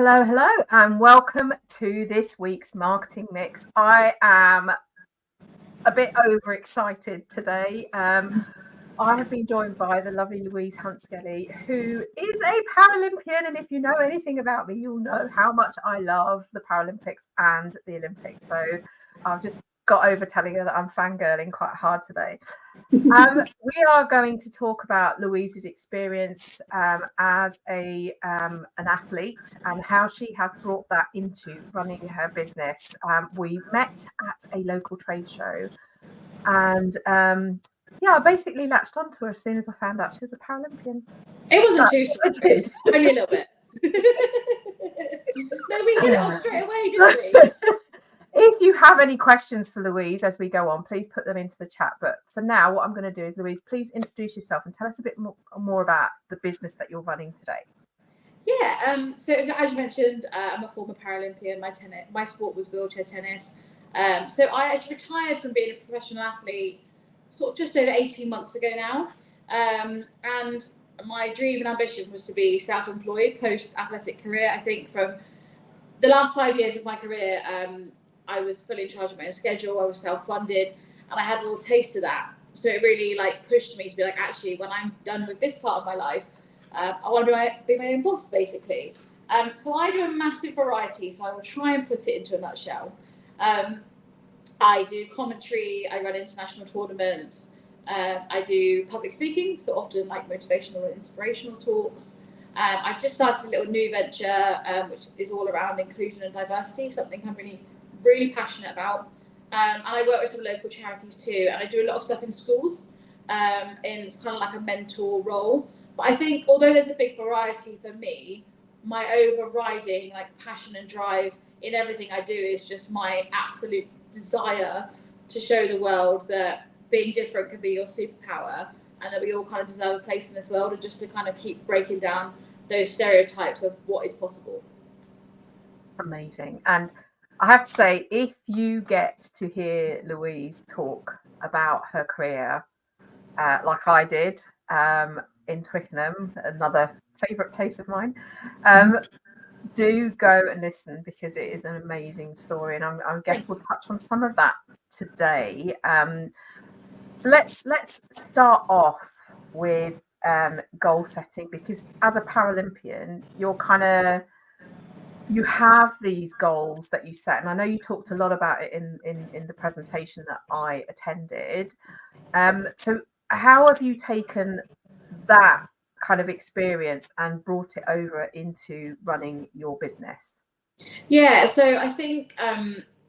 Hello, and welcome to this week's Marketing Mix. I am a bit overexcited today. I have been joined by the lovely Louise Hunt Skelley, who is a Paralympian, and if you know anything about me, you'll know how much I love the Paralympics and the Olympics. So I've just got over telling her that I'm fangirling quite hard today. We are going to talk about Louise's experience as an athlete and how she has brought that into running her business. We met at a local trade show, and I basically latched onto her as soon as I found out she was a Paralympian. It wasn't too strong, only a little bit. No, we hit it off straight away, didn't we? If you have any questions for Louise as we go on, please put them into the chat. But for now, what I'm going to do is, Louise, please introduce yourself and tell us a bit more about the business that you're running today. Yeah, so as you mentioned, I'm a former Paralympian. My sport was wheelchair tennis. So I actually retired from being a professional athlete sort of just over 18 months ago now. And my dream and ambition was to be self-employed post-athletic career. I think from the last 5 years of my career, I was fully in charge of my own schedule. I was self-funded, and I had a little taste of that. So it really pushed me to be actually, when I'm done with this part of my life, I want to be my own boss, basically. So I do a massive variety. So I will try and put it into a nutshell. I do commentary. I run international tournaments. I do public speaking, so often motivational and inspirational talks. I've just started a little new venture, which is all around inclusion and diversity, something I'm really passionate about. And I work with some local charities too, and I do a lot of stuff in schools, in kind of a mentor role. But I think although there's a big variety for me, my overriding passion and drive in everything I do is just my absolute desire to show the world that being different can be your superpower, and that we all kind of deserve a place in this world, and just to kind of keep breaking down those stereotypes of what is possible. Amazing. And I have to say, if you get to hear Louise talk about her career, like I did in Twickenham, another favourite place of mine, do go and listen, because it is an amazing story, and I guess we'll touch on some of that today. So let's start off with goal setting, because as a Paralympian, you have these goals that you set, and I know you talked a lot about it in the presentation that I attended. So how have you taken that kind of experience and brought it over into running your business? Yeah, so I think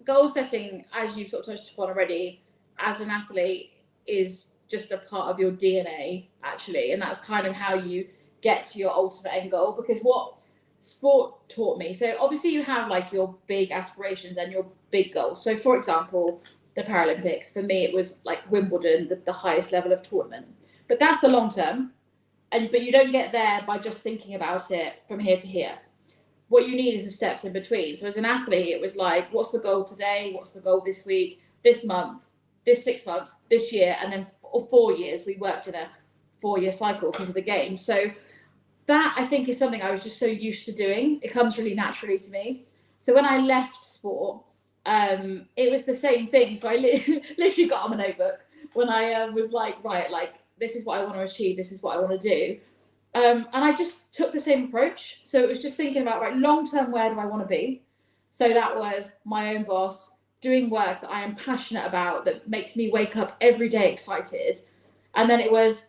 goal setting, as you've sort of touched upon already, as an athlete is just a part of your DNA, actually, and that's kind of how you get to your ultimate end goal. Because what sport taught me, so obviously you have your big aspirations and your big goals. So for example, the Paralympics, for me it was Wimbledon, the highest level of tournament, but that's the long term, but you don't get there by just thinking about it from here to here. What you need is the steps in between. So as an athlete, it was what's the goal today, what's the goal this week, this month, this 6 months, this year, and then 4 years. We worked in a 4-year cycle because of the game. So that, I think, is something I was just so used to doing. It comes really naturally to me. So when I left sport, it was the same thing. So I literally got on a notebook when I was right, this is what I want to achieve. This is what I want to do. And I just took the same approach. So it was just thinking about, long-term, where do I want to be? So that was my own boss, doing work that I am passionate about, that makes me wake up every day excited. And then it was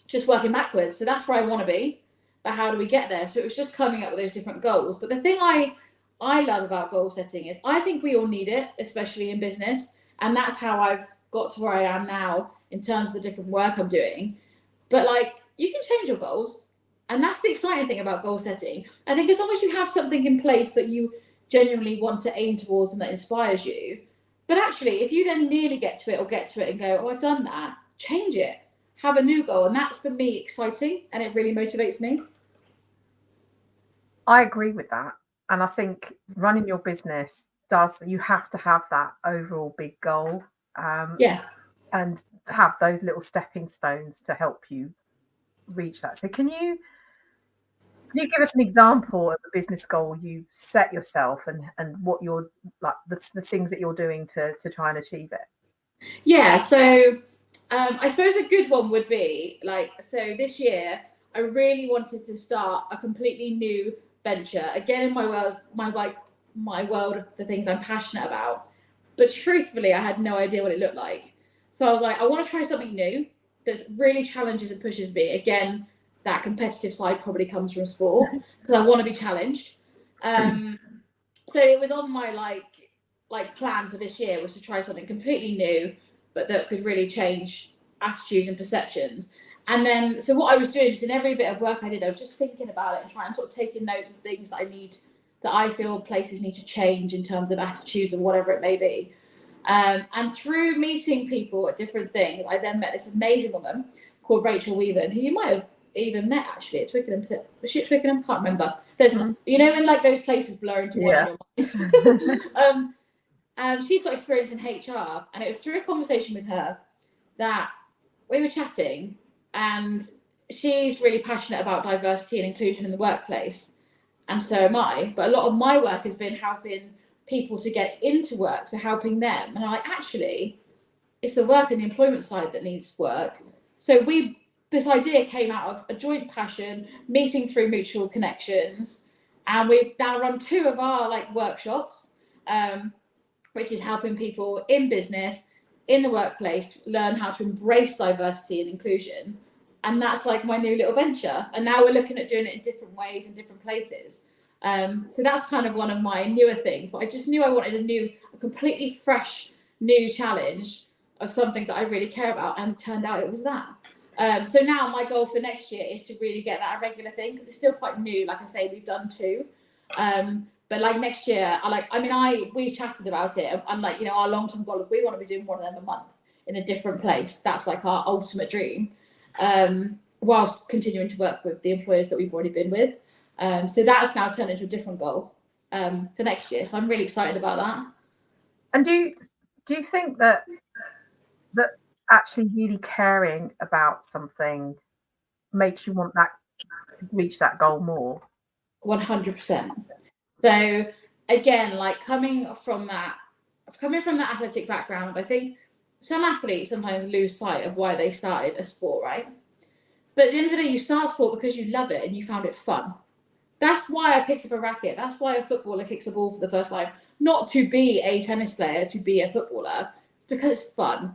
just working backwards. So that's where I want to be. But how do we get there? So it was just coming up with those different goals. But the thing I love about goal setting is I think we all need it, especially in business. And that's how I've got to where I am now in terms of the different work I'm doing. But you can change your goals. And that's the exciting thing about goal setting. I think as long as you have something in place that you genuinely want to aim towards and that inspires you. But actually, if you then nearly get to it and go, oh, I've done that, change it. Have a new goal. And that's, for me, exciting. And it really motivates me. I agree with that. And I think running your business you have to have that overall big goal. And have those little stepping stones to help you reach that. So Can you give us an example of a business goal you set yourself and what you're like the things that you're doing to try and achieve it? Yeah, so I suppose a good one would be so this year I really wanted to start a completely new venture again in my world, my world of the things I'm passionate about. But truthfully, I had no idea what it looked like. So I was like, I want to try something new that really challenges and pushes me. Again, that competitive side probably comes from sport because I want to be challenged. So it was on my plan for this year was to try something completely new, but that could really change attitudes and perceptions. And then, so what I was doing, just in every bit of work I did, I was just thinking about it and trying sort of taking notes of things that I feel places need to change in terms of attitudes and whatever it may be. And through meeting people at different things, I then met this amazing woman called Rachel Weaver, who you might have even met actually at Twickenham. Was she at Twickenham? Can't remember. There's, you know, when like those places blur into one in your mind. She's got experience in HR, and it was through a conversation with her that we were chatting, and she's really passionate about diversity and inclusion in the workplace, and so am I. But a lot of my work has been helping people to get into work, so helping them. And I'm like, actually, it's the work and the employment side that needs work. So this idea came out of a joint passion, meeting through mutual connections, and we've now run 2 of our workshops, which is helping people in business, in the workplace, learn how to embrace diversity and inclusion. And that's like my new little venture. And now we're looking at doing it in different ways in different places. So that's kind of one of my newer things. But I just knew I wanted a completely fresh, new challenge of something that I really care about. And it turned out it was that. So now my goal for next year is to really get that a regular thing, because it's still quite new. Like I say, we've done 2. But next year, we chatted about it, and our long-term goal, we want to be doing one of them a month in a different place. That's like our ultimate dream, whilst continuing to work with the employers that we've already been with. So that's now turned into a different goal for next year. So I'm really excited about that. And do you think that actually really caring about something makes you want to reach that goal more? 100%. So again, coming from that athletic background, I think some athletes sometimes lose sight of why they started a sport, right? But at the end of the day, you start sport because you love it and you found it fun. That's why I picked up a racket. That's why a footballer kicks a ball for the first time. Not to be a tennis player, to be a footballer. It's because it's fun.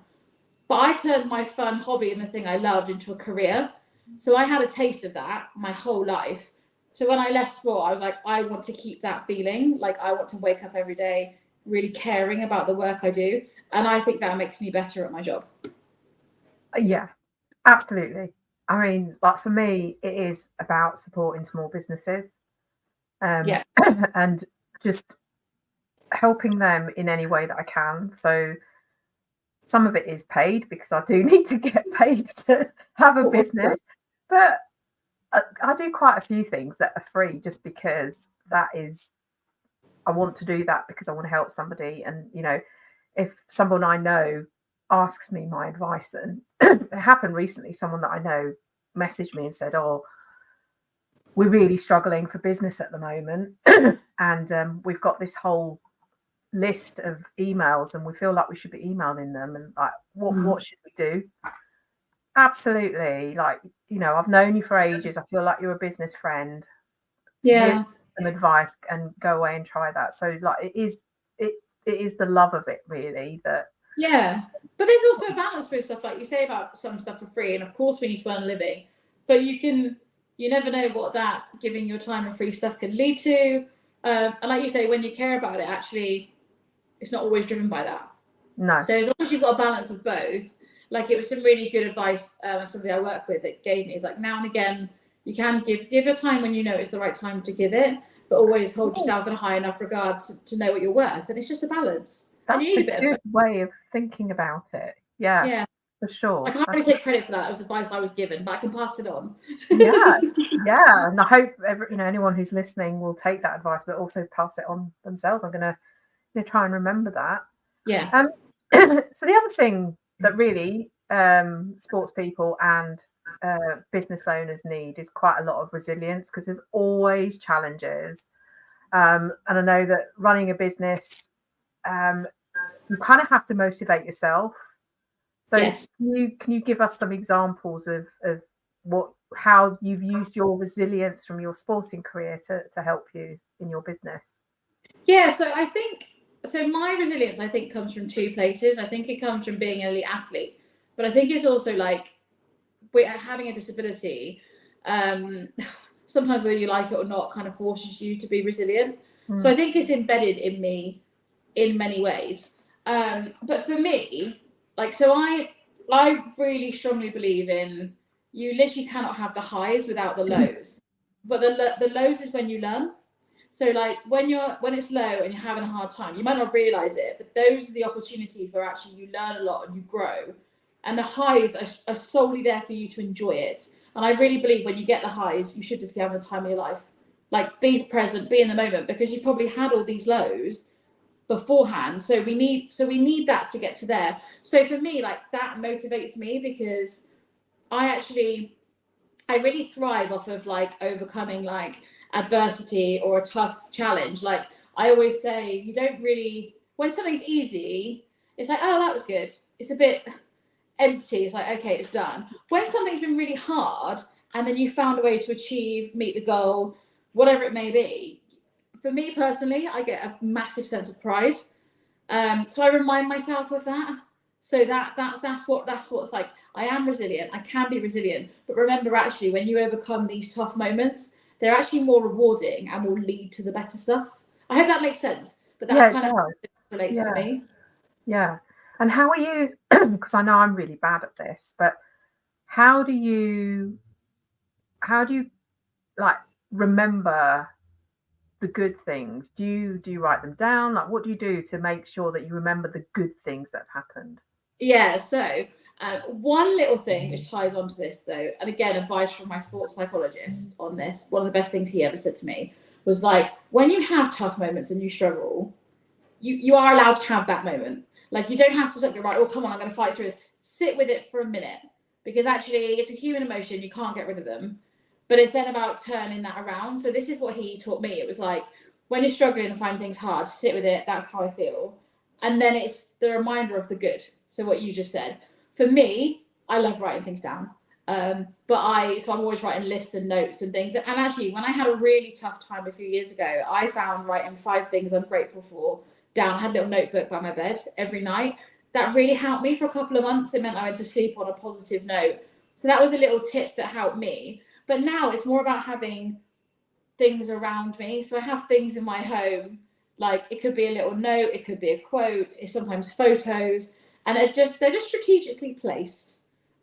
But I turned my fun hobby and the thing I loved into a career. So I had a taste of that my whole life. So when I left sport, I was like, I want to keep that feeling. I want to wake up every day really caring about the work I do. And I think that makes me better at my job. Yeah, absolutely. I mean, for me, it is about supporting small businesses. And just helping them in any way that I can. So some of it is paid, because I do need to get paid to have a business. But I do quite a few things that are free, just because I want to do that because I want to help somebody. And, if someone I know asks me my advice, and it happened recently, someone that I know messaged me and said, "Oh, we're really struggling for business at the moment." And we've got this whole list of emails and we feel like we should be emailing them. And what should we do? Absolutely. I've known you for ages. I feel like you're a business friend. Yeah. Some advice and go away and try that. So it is the love of it, really. Yeah. But there's also a balance with stuff, like you say about some stuff for free. And of course we need to earn a living, but you never know what that giving your time and free stuff can lead to. And like you say, when you care about it, actually, it's not always driven by that. No. So as long as you've got a balance of both, it was some really good advice somebody I work with that gave me. Is now and again, you can give your time when you know it's the right time to give it, but always hold yourself in a high enough regard to know what you're worth. And it's just a balance. That's a good way of thinking about it. Yeah. For sure. I can't really take credit for that. It was advice I was given, but I can pass it on. Yeah. And I hope anyone who's listening will take that advice, but also pass it on themselves. I'm going to try and remember that. Yeah. So the other thing that really sports people and business owners need is quite a lot of resilience, because there's always challenges. And I know that running a business, you kind of have to motivate yourself. So Yes. can you give us some examples of how you've used your resilience from your sporting career to help you in your business? Yeah, so I think, my resilience, I think, comes from two places. I think it comes from being an elite athlete, but I think it's also like having a disability, sometimes whether you like it or not, kind of forces you to be resilient. So I think it's embedded in me in many ways. But for me, like, so I really strongly believe in, you literally cannot have the highs without the lows. But the lows is when you learn. So like when it's low and you're having a hard time, you might not realize it, but those are the opportunities where actually you learn a lot and you grow. And the highs are solely there for you to enjoy it. And I really believe when you get the highs, you should just be having the time of your life. Like, be present, be in the moment, because you've probably had all these lows beforehand. So we need that to get to there. So for me, like, that motivates me, because I really thrive off of like overcoming like adversity or a tough challenge. Like, I always say, you don't really, when something's easy, it's like, oh, that was good. It's a bit empty. It's like, okay, it's done. When something's been really hard and then you found a way to meet the goal, whatever it may be, for me personally, I get a massive sense of pride. So I remind myself of that. So that's what's like, I am resilient, I can be resilient. But remember, actually, when you overcome these tough moments, they're actually more rewarding and will lead to the better stuff. I hope that makes sense. But that's kind of how it relates to me. Yeah. And how are you, because I know I'm really bad at this, but how do you like remember the good things? Do you write them down? Like, what do you do to make sure that you remember the good things that have happened? Yeah, so one little thing which ties onto this, though, and again, advice from my sports psychologist on this, one of the best things he ever said to me was like, when you have tough moments and you struggle, you are allowed to have that moment. Like, you don't have to go, right, oh, come on, I'm going to fight through this. Sit with it for a minute, because actually it's a human emotion. You can't get rid of them. But it's then about turning that around. So this is what he taught me. It was like, when you're struggling and finding things hard, sit with it. That's how I feel. And then it's the reminder of the good. So what you just said. For me, I love writing things down. So I'm always writing lists and notes and things. And actually, when I had a really tough time a few years ago, I found writing 5 things I'm grateful for down. I had a little notebook by my bed every night. That really helped me for a couple of months. It meant I went to sleep on a positive note. So that was a little tip that helped me. But now it's more about having things around me. So I have things in my home, like it could be a little note, it could be a quote, it's sometimes photos, and they're just strategically placed.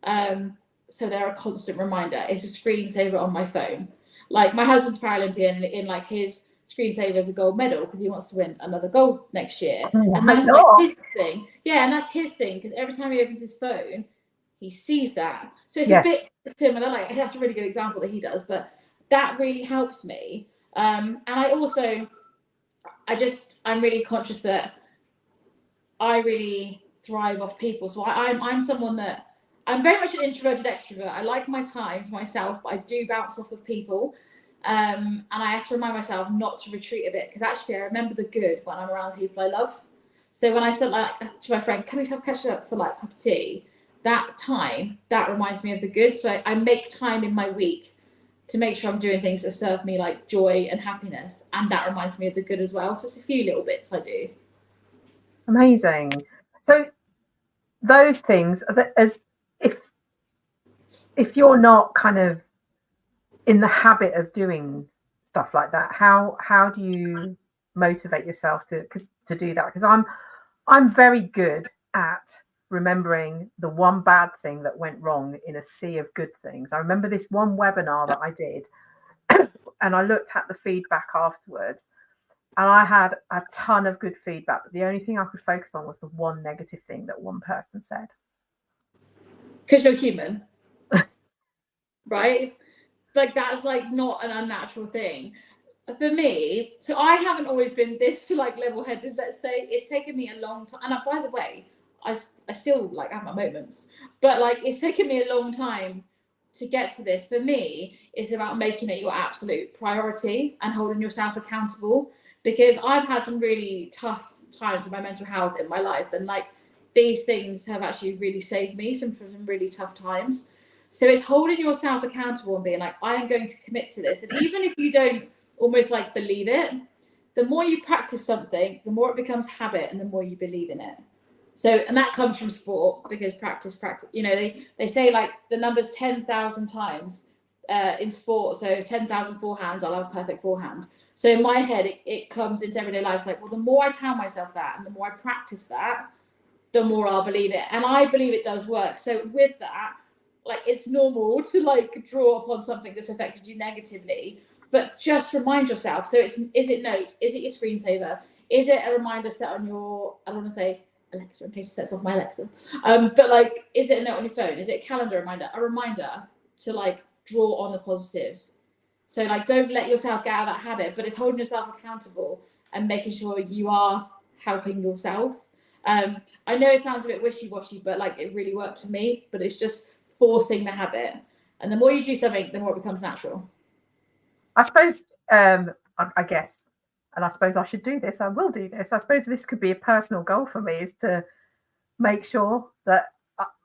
So they're a constant reminder. It's a screensaver on my phone. Like, my husband's Paralympian, and in like his screensaver is a gold medal because he wants to win another gold next year. And that's like his thing. Yeah, and that's his thing, because every time he opens his phone, he sees that. So it's a bit similar. Like, that's a really good example that he does, but that really helps me. And I'm really conscious that I really thrive off people. So I'm someone that, I'm very much an introverted extrovert. I like my time to myself, but I do bounce off of people. And I have to remind myself not to retreat a bit, because actually I remember the good when I'm around the people I love. So when I said like to my friend, can we have catch up for like a cup of tea? That time, that reminds me of the good. So I make time in my week to make sure I'm doing things that serve me like joy and happiness. And that reminds me of the good as well. So it's a few little bits I do. Amazing. So those things, if you're not kind of in the habit of doing stuff like that, how do you motivate yourself to do that? Because I'm very good at remembering the one bad thing that went wrong in a sea of good things. I remember this one webinar that I did, and I looked at the feedback afterwards, and I had a ton of good feedback, but the only thing I could focus on was the one negative thing that one person said. Because you're human. Right? Like, that's like not an unnatural thing. For me, so I haven't always been this like level-headed, let's say. It's taken me a long time. And by the way, I still like have my moments, but like it's taken me a long time to get to this, for me, it's about making it your absolute priority and holding yourself accountable, because I've had some really tough times with my mental health in my life, and like these things have actually really saved me from some really tough times. So it's holding yourself accountable and being like, I am going to commit to this. And even if you don't almost like believe it, the more you practice something, the more it becomes habit and the more you believe in it. So, and that comes from sport, because practice, you know, they say like the number's 10,000 times in sport. So 10,000 forehands, I'll have a perfect forehand. So in my head, it comes into everyday life. It's like, well, the more I tell myself that and the more I practice that, the more I'll believe it. And I believe it does work. So with that, like, it's normal to like draw upon something that's affected you negatively, but just remind yourself. So is it notes? Is it your screensaver? Is it a reminder set on your, I don't want to say Alexa in case it sets off my Alexa. But like, is it a note on your phone? Is it a calendar reminder? A reminder to like draw on the positives. So like, don't let yourself get out of that habit, but it's holding yourself accountable and making sure you are helping yourself. I know it sounds a bit wishy-washy, but like it really worked for me, but it's just forcing the habit. And the more you do something, the more it becomes natural. I suppose, I guess, and I suppose I should do this, I will do this. I suppose this could be a personal goal for me, is to make sure that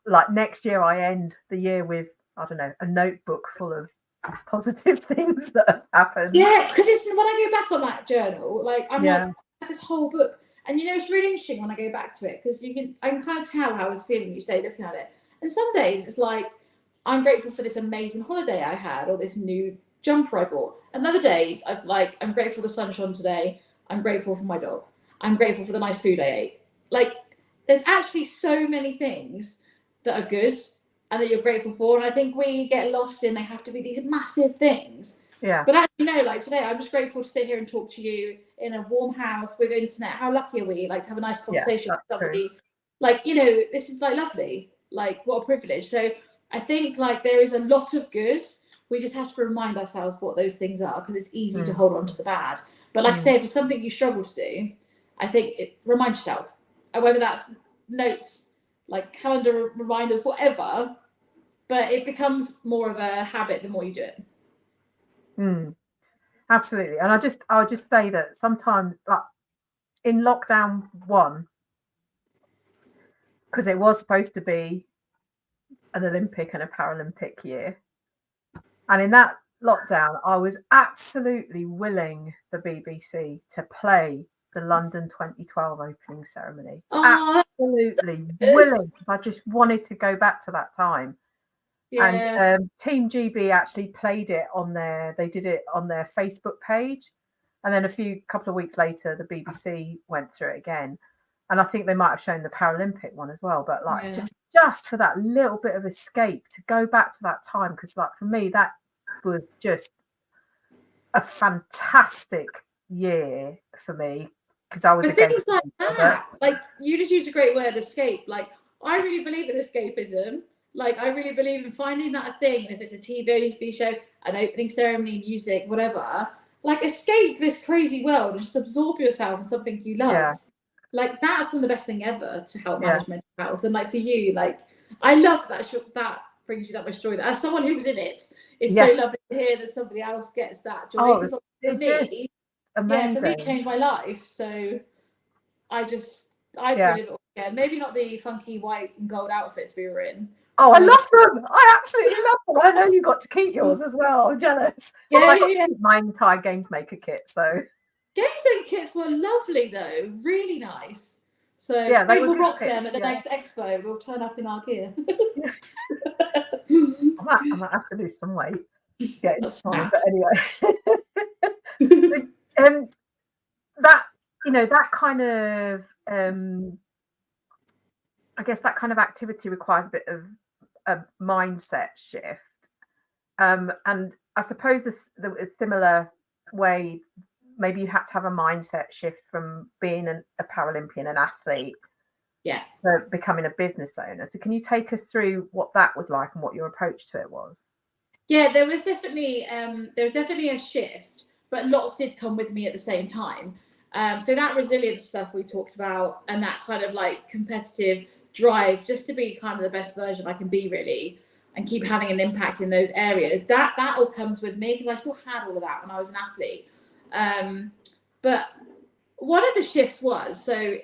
like next year I end the year with, I don't know, a notebook full of positive things that have happened. Yeah, because it's when I go back on that journal, like I'm like, I have this whole book. And you know, it's really interesting when I go back to it, because I can kind of tell how I was feeling each day looking at it. And some days it's like, I'm grateful for this amazing holiday I had, or this new jumper I bought. And other days I'm grateful the sun shone today. I'm grateful for my dog. I'm grateful for the nice food I ate. Like, there's actually so many things that are good and that you're grateful for. And I think we get lost in they have to be these massive things. Yeah. But actually, no, like today, I'm just grateful to sit here and talk to you in a warm house with internet. How lucky are we? Like, to have a nice conversation with somebody. True. Like, you know, this is like lovely. Like, what a privilege. So I think like there is a lot of good. We just have to remind ourselves what those things are, because it's easy to hold on to the bad. But like I say, if it's something you struggle to do, I think remind yourself. And whether that's notes, like calendar reminders, whatever, but it becomes more of a habit the more you do it. Absolutely. And I'll just say that sometimes, like in lockdown 1, because it was supposed to be an Olympic and a Paralympic year, and in that lockdown I was absolutely willing the BBC to play the London 2012 opening ceremony. Absolutely willing, because I just wanted to go back to that time. Yeah. And Team GB actually played it they did it on their Facebook page, and then a couple of weeks later the BBC went through it again, and I think they might have shown the Paralympic one as well. But like just for that little bit of escape to go back to that time, because like for me that was just a fantastic year for me, because I was things like that. Like, you just used a great word, escape. Like, I really believe in escapism. Like, I really believe in finding that thing, if it's a TV show, an opening ceremony, music, whatever. Like, escape this crazy world and just absorb yourself in something you love. Yeah. Like, that's the best thing ever to help manage mental health. And like for you, like, I love that brings you that much joy. As someone who was in it, it's so lovely to hear that somebody else gets that joy. Because for me, it changed my life. So I feel it all again. Maybe not the funky white and gold outfits we were in. Oh, I love them. I absolutely love them. I know you got to keep yours as well. I'm jealous. I got to keep my entire Games Maker kit. So Games Maker kits were lovely, though. Really nice. So we will rock them at the next expo. We'll turn up in our gear. I might have to lose some weight. Yeah, but anyway. So, that, you know, that kind of I guess that kind of activity requires a bit of a mindset shift, and I suppose there was a similar way. Maybe you had to have a mindset shift from being a Paralympian, an athlete, to becoming a business owner. So can you take us through what that was like and what your approach to it was? Yeah, there was definitely a shift, but lots did come with me at the same time. So that resilience stuff we talked about, and that kind of like competitive drive just to be kind of the best version I can be, really. and keep having an impact in those areas. That all comes with me, because I still had all of that when I was an athlete. But one of the shifts was, so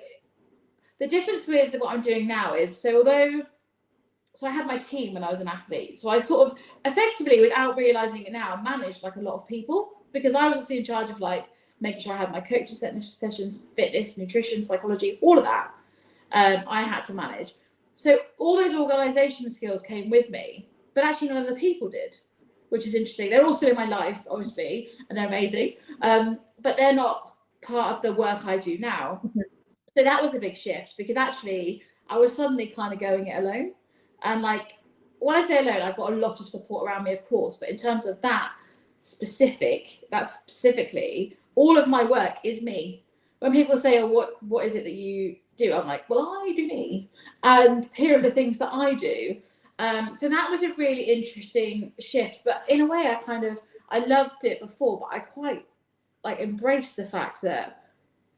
the difference with what I'm doing now is, so I had my team when I was an athlete. So I sort of effectively, without realizing it now, managed like a lot of people, because I was obviously in charge of like making sure I had my coaching sessions, fitness, nutrition, psychology, all of that. I had to manage. So all those organisation skills came with me, but actually none of the people did, which is interesting. They're all still in my life, obviously, and they're amazing, but they're not part of the work I do now. So that was a big shift, because actually I was suddenly kind of going it alone. And like, when I say alone, I've got a lot of support around me, of course, but in terms of that specifically, all of my work is me. When people say, oh, what is it that you do? I'm like, well, I do me, and here are the things that I do. So that was a really interesting shift, but in a way I loved it before, but I quite like embraced the fact that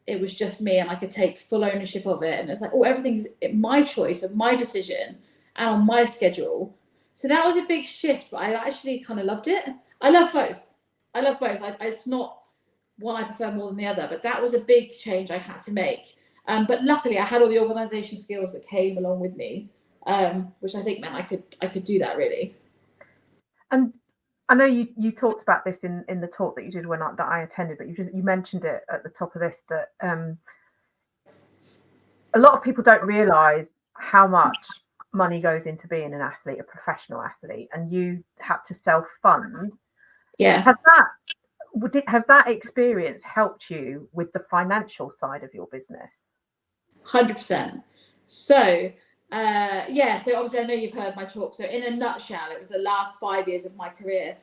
it was just me and I could take full ownership of it. And it's like, oh, everything's my choice of my decision and on my schedule. So that was a big shift, but I actually kind of loved it. I love both. It's not one I prefer more than the other, but that was a big change I had to make. But luckily I had all the organisation skills that came along with me, which I think meant I could do that really. And I know you talked about this in the talk that you did that I attended, but you mentioned it at the top of this, that a lot of people don't realise how much money goes into being an athlete, a professional athlete, and you had to self-fund. Yeah. Has that experience helped you with the financial side of your business? 100%. So so obviously I know you've heard my talk. So in a nutshell, it was the last 5 years of my career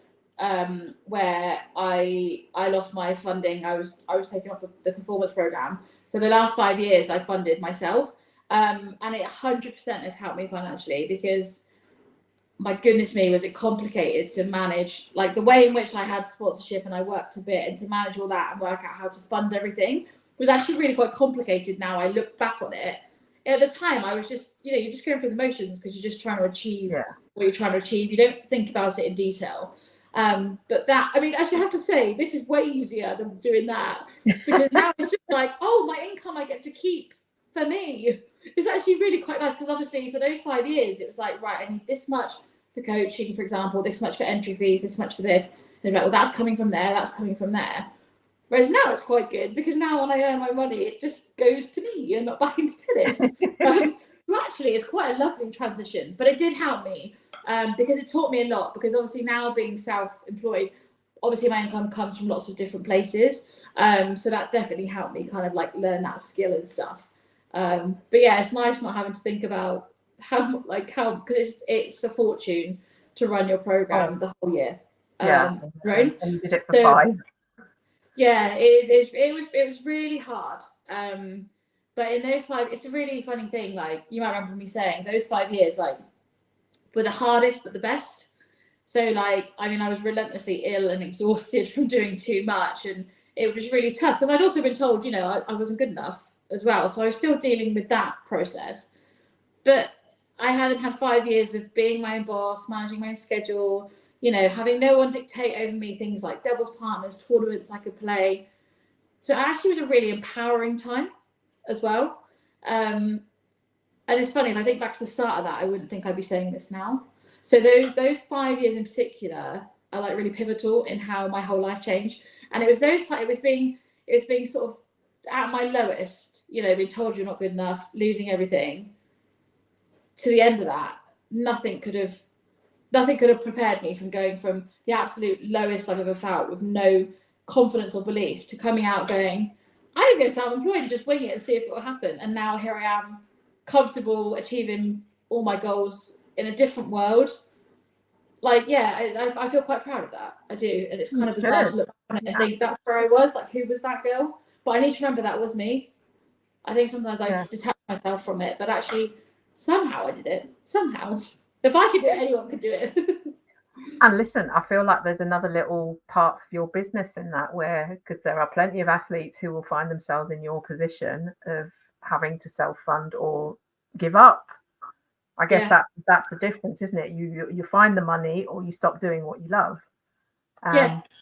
where I lost my funding. I was taken off the performance program. So the last 5 years I funded myself, and it 100% has helped me financially, because my goodness me, was it complicated to manage, like the way in which I had sponsorship and I worked a bit, and to manage all that and work out how to fund everything was actually really quite complicated. Now I look back on it. At the time I was just, you're just going through the motions, because you're just trying to achieve what you're trying to achieve. You don't think about it in detail. But that, I mean, actually I have to say, this is way easier than doing that, because now it's just like, oh, my income I get to keep for me. It's actually really quite nice, because obviously for those 5 years it was like, right, I need this much for coaching, for example, this much for entry fees, this much for this. And like, well, that's coming from there, that's coming from there. Whereas now it's quite good, because now when I earn my money, it just goes to me and not back into tennis. So actually it's quite a lovely transition, but it did help me because it taught me a lot, because obviously now being self-employed, obviously my income comes from lots of different places. So that definitely helped me kind of like learn that skill and stuff. But yeah, it's nice not having to think about how, because it's a fortune to run your program the whole year. And you did it for 5. Yeah, it was really hard. But in those 5, it's a really funny thing. Like, you might remember me saying those 5 years, like, were the hardest but the best. So like, I mean, I was relentlessly ill and exhausted from doing too much, and it was really tough, because I'd also been told, I wasn't good enough as well. So I was still dealing with that process. But I hadn't had 5 years of being my own boss, managing my own schedule, having no one dictate over me things like doubles partners, tournaments I could play. So it actually was a really empowering time as well. And it's funny, if I think back to the start of that, I wouldn't think I'd be saying this now. So those 5 years in particular are like really pivotal in how my whole life changed. And it was being sort of at my lowest, being told you're not good enough, losing everything, to the end of that. Nothing could have prepared me from going from the absolute lowest I've ever felt, with no confidence or belief, to coming out going, I can go self-employed and just wing it and see if it will happen. And now here I am, comfortable, achieving all my goals in a different world. Like, yeah, I feel quite proud of that. I do. And it's kind of bizarre to look back on it and think, that's where I was. Like, who was that girl? But I need to remember that was me. I think sometimes I detach myself from it, but actually somehow I did it. Somehow. If I could do it, anyone could do it. And listen, I feel like there's another little part of your business in that, because there are plenty of athletes who will find themselves in your position of having to self-fund or give up I guess that's the difference, isn't it? You find the money, or you stop doing what you love.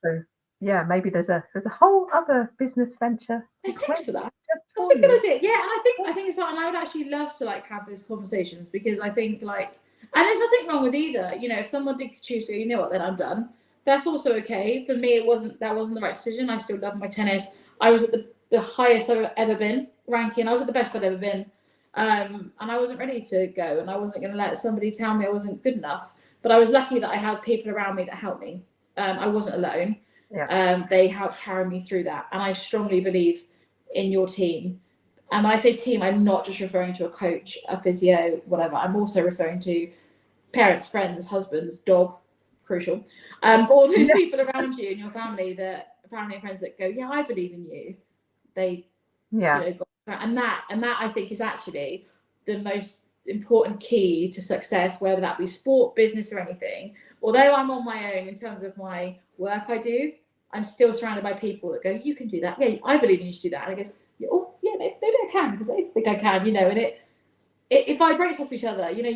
So yeah, maybe there's a whole other business venture. Thanks for that. That's a good idea. Yeah, and I think it's fun. And I would actually love to like have those conversations, because I think like, and there's nothing wrong with either. You know, if someone did choose to, you know what, then I'm done. That's also okay. For me, that wasn't the right decision. I still love my tennis. I was at the highest I've ever been ranking. I was at the best I'd ever been. And I wasn't ready to go, and I wasn't going to let somebody tell me I wasn't good enough. But I was lucky that I had people around me that helped me. I wasn't alone. Yeah. They helped carry me through that. And I strongly believe in your team. And when I say team, I'm not just referring to a coach, a physio, whatever. I'm also referring to parents, friends, husbands, dog, crucial. All those people around you and your family and friends that go, yeah, I believe in you. They, you know, and that I think is actually the most important key to success, whether that be sport, business, or anything. Although I'm on my own in terms of my work I do, I'm still surrounded by people that go, you can do that. Yeah, I believe in you to do that. And I go, oh, yeah, maybe I can, because I think I can, you know, and it vibrates off each other, you know,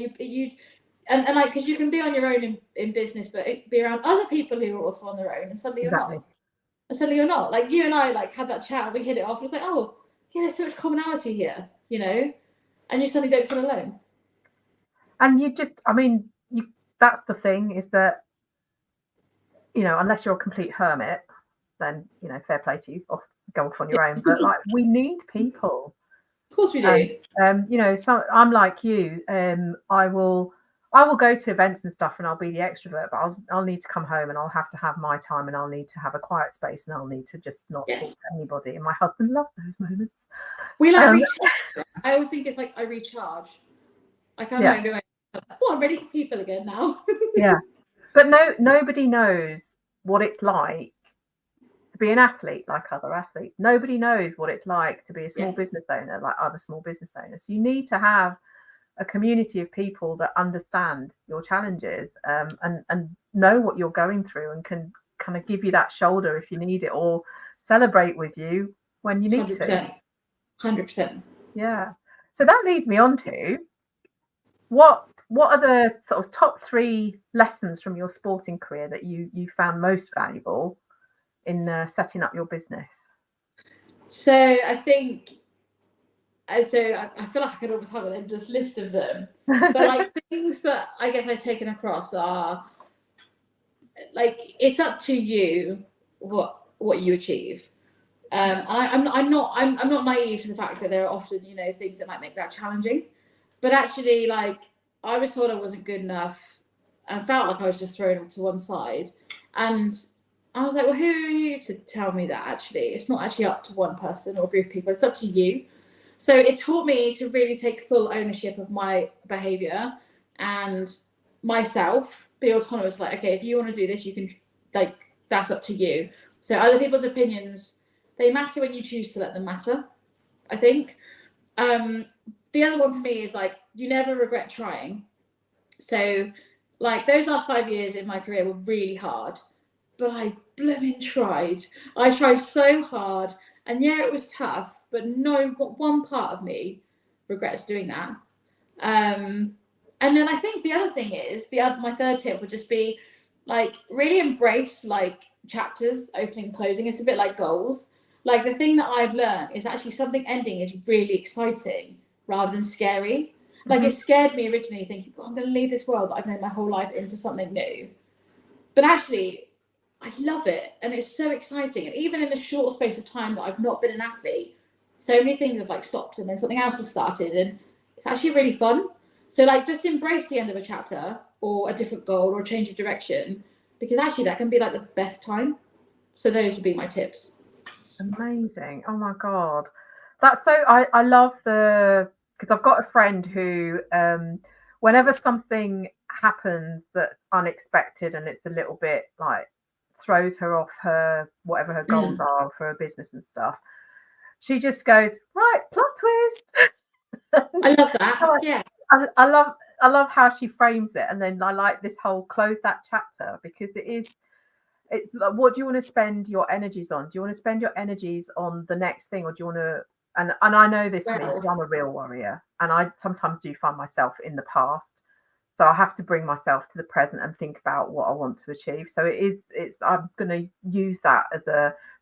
and like, because you can be on your own in business, but be around other people who are also on their own, and suddenly you're not. And suddenly you're not. Like, you and I like had that chat, we hit it off, and it's like, oh, yeah, there's so much commonality here, you know, and you suddenly don't feel alone. And you just, I mean, that's the thing, is that, you know, unless you're a complete hermit, then, you know, fair play to you, go off on your own. But like, we need people. Of course we do. You know, so I'm like you. I will go to events and stuff, and I'll be the extrovert, but I'll need to come home, and I'll have to have my time, and I'll need to have a quiet space, and I'll need to just not talk to anybody. And my husband loves those moments. We like recharge. I always think it's like I recharge. I come home and be like, oh, I'm ready for people again now. Yeah. But nobody knows what it's like to be an athlete like other athletes. Nobody knows what it's like to be a small business owner like other small business owners. You need to have a community of people that understand your challenges and know what you're going through, and can kind of give you that shoulder if you need it, or celebrate with you when you need 100%. to. 100%. Yeah. So that leads me on to what are the sort of top 3 lessons from your sporting career that you found most valuable in setting up your business? So I think, I feel like I could almost have an endless list of them. But like things that I guess I've taken across are like, it's up to you what you achieve. And I'm not naive to the fact that there are often, you know, things that might make that challenging. But actually, like, I was told I wasn't good enough and felt like I was just thrown to one side. And I was like, well, who are you to tell me that? Actually, it's not actually up to one person or a group of people. It's up to you. So it taught me to really take full ownership of my behavior and myself, be autonomous. Like, okay, if you want to do this, you can, like, that's up to you. So other people's opinions, they matter when you choose to let them matter, I think. The other one for me is like, you never regret trying. So like those last 5 years in my career were really hard, but I blooming tried. I tried so hard, and yeah, it was tough, but no, one part of me regrets doing that. And then I think the other thing is, my third tip would just be like, really embrace like chapters, opening and closing. It's a bit like goals. Like, the thing that I've learned is actually something ending is really exciting rather than scary. Like, it scared me originally, thinking, God, I'm going to leave this world that I've known my whole life into something new. But actually, I love it, and it's so exciting. And even in the short space of time that I've not been an athlete, so many things have like stopped, and then something else has started, and it's actually really fun. So like, just embrace the end of a chapter or a different goal or a change of direction, because actually that can be like the best time. So those would be my tips. Amazing. Oh my God. That's so, I love because I've got a friend who, whenever something happens that's unexpected and it's a little bit like throws her off whatever her goals are for her business and stuff, she just goes, right, plot twist. I love that. Yeah. I love how she frames it. And then I like this whole close that chapter, because it's what do you want to spend your energies on? Do you want to spend your energies on the next thing, or do you want to And I know this Well. means I'm a real warrior, and I sometimes do find myself in the past. So I have to bring myself to the present and think about what I want to achieve. So I'm going to use that as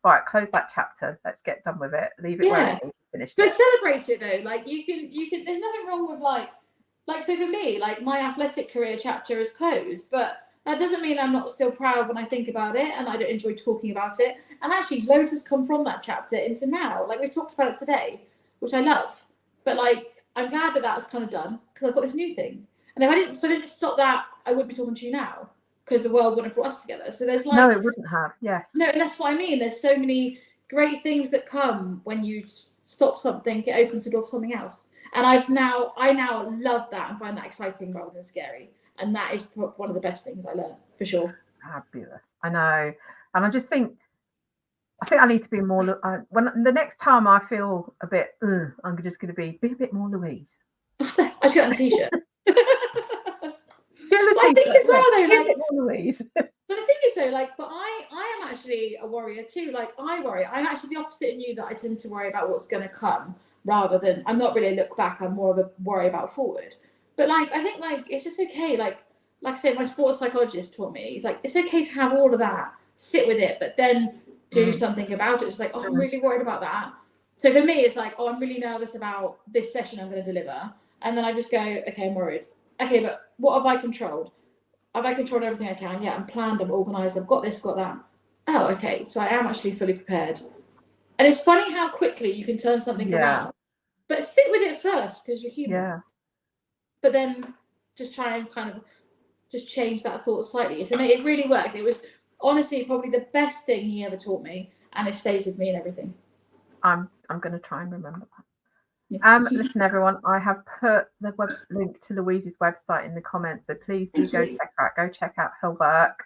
right, close that chapter. Let's get done with it. Leave it where it is. Finish But it. celebrate it though. Like you can, there's nothing wrong with like so for me, like my athletic career chapter is closed, but that doesn't mean I'm not still proud when I think about it and I don't enjoy talking about it. And actually loads has come from that chapter into now. Like we've talked about it today, which I love. But like, I'm glad that that's kind of done because I've got this new thing. And if I didn't stop that, I wouldn't be talking to you now because the world wouldn't have brought us together. So there's like no, it wouldn't have. Yes. No, and that's what I mean. There's so many great things that come when you stop something. It opens the door for something else. And I now love that and find that exciting rather than scary. And that is one of the best things I learned for sure. Fabulous. I know, and I just think. I think I need to be more. When the next time I feel a bit, I'm just going to be a bit more Louise. I should get on a t-shirt. I think as well though, like Louise. But the thing is though, like, but I am actually a warrior too. Like I worry. I'm actually the opposite in you that I tend to worry about what's going to come rather than I'm not really a look back. I'm more of a worry about forward. But like I think like it's just okay. Like I say, my sports psychologist taught me. It's like it's okay to have all of that, sit with it, but then do something about it. It's like, oh, I'm really worried about that. So for me, it's like, oh, I'm really nervous about this session I'm going to deliver, and then I just go, okay, I'm worried. Okay, but what have I controlled? Have I controlled everything I can? Yeah, I'm planned, I'm organised, I've got this, got that. Oh, okay, so I am actually fully prepared. And it's funny how quickly you can turn something around. But sit with it first because you're human. Yeah. But then just try and kind of just change that thought slightly. So it really worked. It was honestly probably the best thing he ever taught me, and it stays with me and everything. I'm going to try and remember that. Yeah. Listen, everyone, I have put the link to Louise's website in the comments, so please do go check out her work.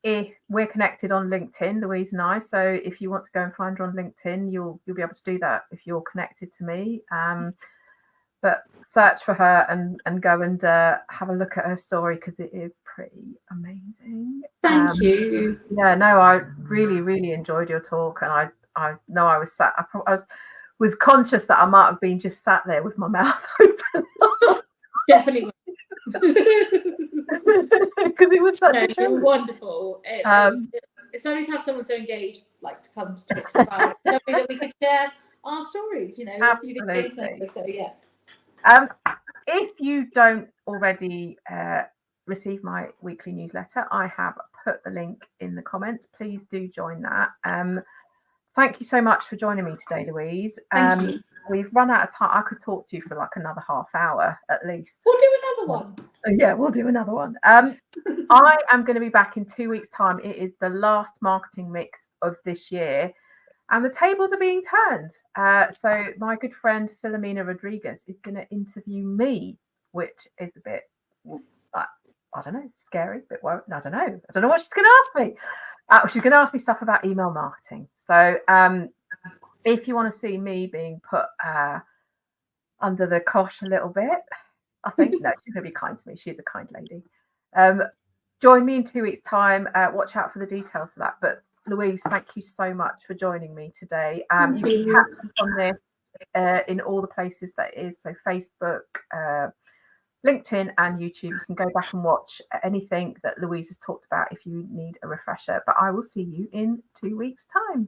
If we're connected on LinkedIn, Louise and I, so if you want to go and find her on LinkedIn, you'll be able to do that if you're connected to me. But search for her and go and have a look at her story because it is pretty amazing. Thank you. Yeah, no, I really, really enjoyed your talk, and I know I was sat. I was conscious that I might have been just sat there with my mouth open. Definitely. Because it was such a it was wonderful. It's nice to have someone so engaged, like to come to talk about it. That we could share our stories, you know. Absolutely. So yeah. If you don't already receive my weekly newsletter, I have put the link in the comments. Please do join that. Thank you so much for joining me today, Louise. Thank you. We've run out of time. I could talk to you for like another half hour at least. We'll do another one. Yeah, we'll do another one. I am going to be back in 2 weeks' time. It is the last marketing mix of this year, and the tables are being turned. So my good friend Philomena Rodriguez is going to interview me, which is a bit, I don't know, scary, a bit worried. I don't know what she's going to ask me. She's going to ask me stuff about email marketing. So if you want to see me being put under the cosh a little bit, I think, no, she's going to be kind to me. She's a kind lady. Join me in 2 weeks' time. Watch out for the details for that. But Louise, thank you so much for joining me today. You can catch up on this in all the places that is. So Facebook, LinkedIn and YouTube. You can go back and watch anything that Louise has talked about if you need a refresher. But I will see you in 2 weeks' time.